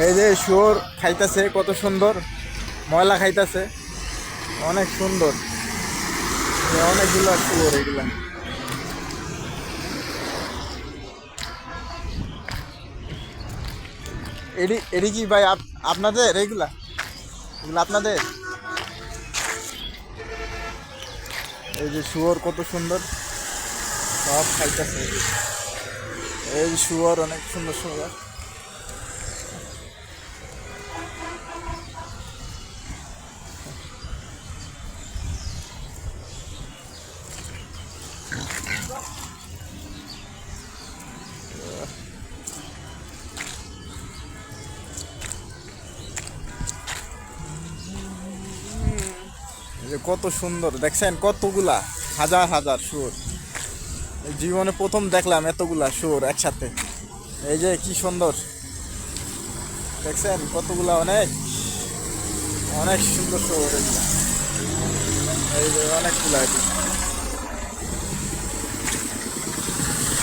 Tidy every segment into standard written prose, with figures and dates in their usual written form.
এই যে শুয়োর খাইতেছে, কত সুন্দর ময়লা খাইতেছে, অনেক সুন্দর। অনেকগুলো শুয়োর এগুলা। এডি কি ভাই আপনাদের এগুলা? এগুলো আপনাদের? এই যে শুয়োর কত সুন্দর, সব খাইতেছে। এই যে শুয়োর, অনেক সুন্দর শুয়োর। এই যে কত সুন্দর, দেখছেন কতগুলা, হাজার হাজার শুয়োর। জীবনে প্রথম দেখলাম এতগুলা শুয়োর একসাথে। এই যে কি সুন্দর, দেখছেন কতগুলা, অনেক অনেক সুন্দর শুয়োর এগুলা। এই যে অনেকগুলা,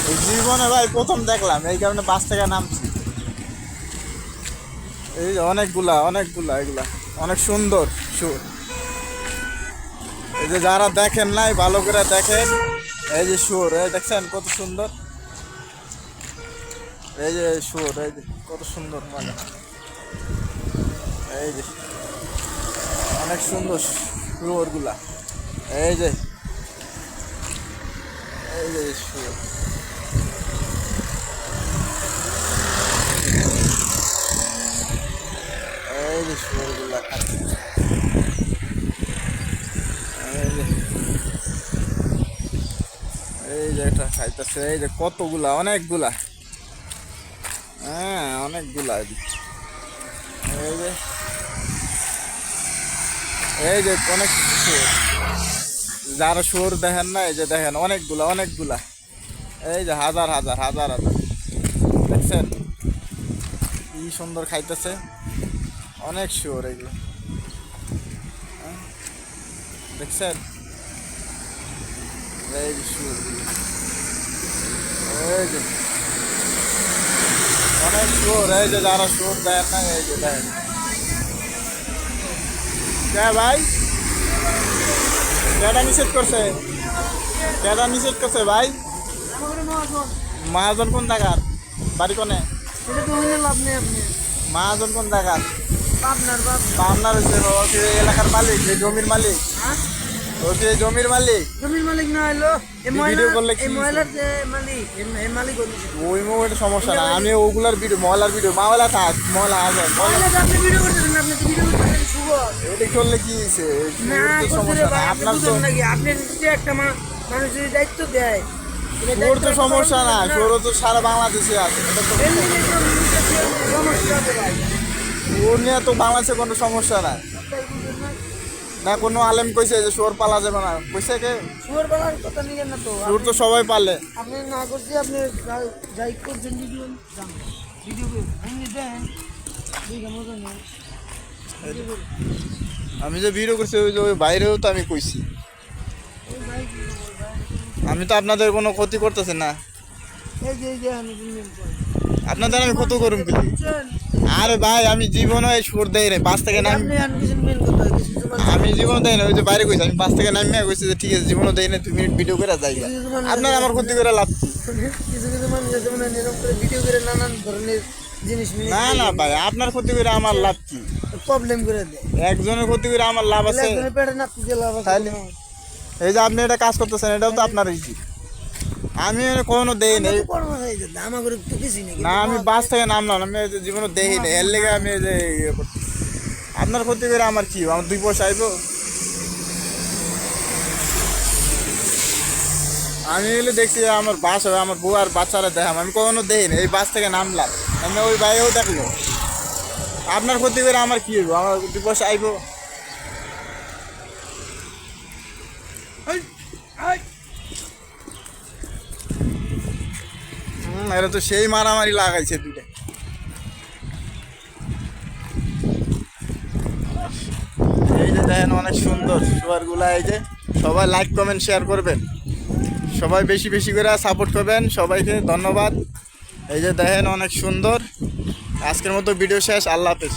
এই জীবনে ভাই প্রথম দেখলাম, এই কারণে বাস থেকে নামছি। এই যে অনেকগুলা অনেকগুলা এগুলা, অনেক সুন্দর শুয়োর। এই যে যারা দেখেন নাই ভালো করে দেখেন, এই যে শুয়োর, এই দেখছেন কত সুন্দর। এই যে শুয়োর, এই যে কত সুন্দর, মানে এই যে অনেক সুন্দর শুয়োর গুলা। এই যে এই যে শুয়োর, এই যে শুয়োর গুলা খাচ্ছে। এই যে এই যে এটা খাইতেছে, এই যে কতগুলা, অনেকগুলা, হ্যাঁ অনেকগুলা। এই যে এই যে অনেক শুয়োর, যারা শুয়োর দেখেন না, এই যে দেখেন অনেকগুলা অনেকগুলা, এই যে হাজার হাজার হাজার হাজার, দেখছেন কি সুন্দর খাইতেছে, অনেক শুয়োর এগুলো, দেখছেন এই যে শুয়োর, এই যে অনেক শুয়োর। এই যে যারা শুয়োর দেখেন না, এই যে দেখেন। কে ভাই, কেটা নিষেধ করছে? কেটা নিষেধ করছে ভাই? মহাজন কোন জায়গার? বাড়ি কোনে? মহাজন কোন জায়গার? পাবনার হচ্ছে, ও কি এলাকার মালিক, এই জমির মালিক? ও কি এই জমির মালিক? জমির মালিক না হলো ভিডিও করলে কি ময়লার যে মালিক, এই মালিক ওই মোবাইলের সমস্যা না, আমি ওগুলার ভিডিও, ময়লার ভিডিও, ময়লা থাক, ময়লা আসবে, আপনি ভিডিও করতেছেন, আপনি তো ভিডিও করতেছেন শুভ এটা করলে কি হয়েছে? না, সমস্যা না, আপনার তো নাকি আপনি যদি একটা মানুষ যদি দায়িত্ব দেয়, ওর তো সমস্যা না, ওর তো সারা বাংলাদেশে আছে, এটা তো সমস্যা আছে ভাই। ওর নিয়ে তো বাংলাদেশে কোনো সমস্যা নাই। না কোনো আলেম কইছে যে শুয়োর পালা যাবে না, কইছে কে? শুয়োর পালার কথা নিয়ে না তো, শুয়োর তো সবাই পালে। আপনি না করছি, আপনি যাই করছেন ভিডিও, ভিডিও আপনি দেন, দেখে মজা নেই। আমি যে ভিডিও করছি ওই যে ওই বাইরেও তো আমি কইছি, আমি তো আপনাদের কোনো ক্ষতি করতেছি না, এই যে আপনাদের আমি ক্ষতি করুন কি? আরে ভাই আমি জীবনে এই সুর দেই রে, বাস থেকে নাম, আমি জীবন দেই না, ওই যে বাইরে কইছি আমি বাস থেকে নামিয়ে কইছি যে ঠিক আছে জীবনও দেই না, 2 মিনিট ভিডিও করে যাই, আপনার আমার ক্ষতি করে লাভ কি? কিছু কিছু মানুষ আছে মানে এরকম করে ভিডিও করে নানান ধরনের জিনিস না না ভাই, আপনার ক্ষতি করে আমার লাভ কি? প্রবলেম করে দেয়, একজনের ক্ষতি করে আমার লাভ আছে? পেটে নাপতে যে লাভ আছে। তাহলে এই যে আপনি এটা কাজ করতেছেন, এটাও তো আপনার ইজি, আমি কোনো দেই নেই না, আমি বাস থেকে নামলাম, আমি এই যে জীবনে দেই নেই, এর লেগে আমি এই যে ইয়ে করতেছি। আপনার ক্ষতি করে আমার কি, আমার 2 পয়সা আইব? আমি এলে দেখছি আমার বাস হবে, আমার বউ আর বাচ্চারা দেখাম, আমি কখনো দেই না, এই বাস থেকে নামলাম, আমি ওই ভাইও দেখলো, আপনার ক্ষতি করে আমার কি হইব? আমার 2 পয়সা আইব? এরা তো সেই মারামারি লাগাইছে দুইটা। এই যে দেখেন অনেক সুন্দর শুয়ারগুলা, এই যে সবাই লাইক কমেন্ট শেয়ার করবেন, সবাই বেশি বেশি করে সাপোর্ট করবেন, সবাইকে ধন্যবাদ। এই যে দেখেন অনেক সুন্দর, আজকের মতো ভিডিও শেষ, আল্লাহ হাফেজ।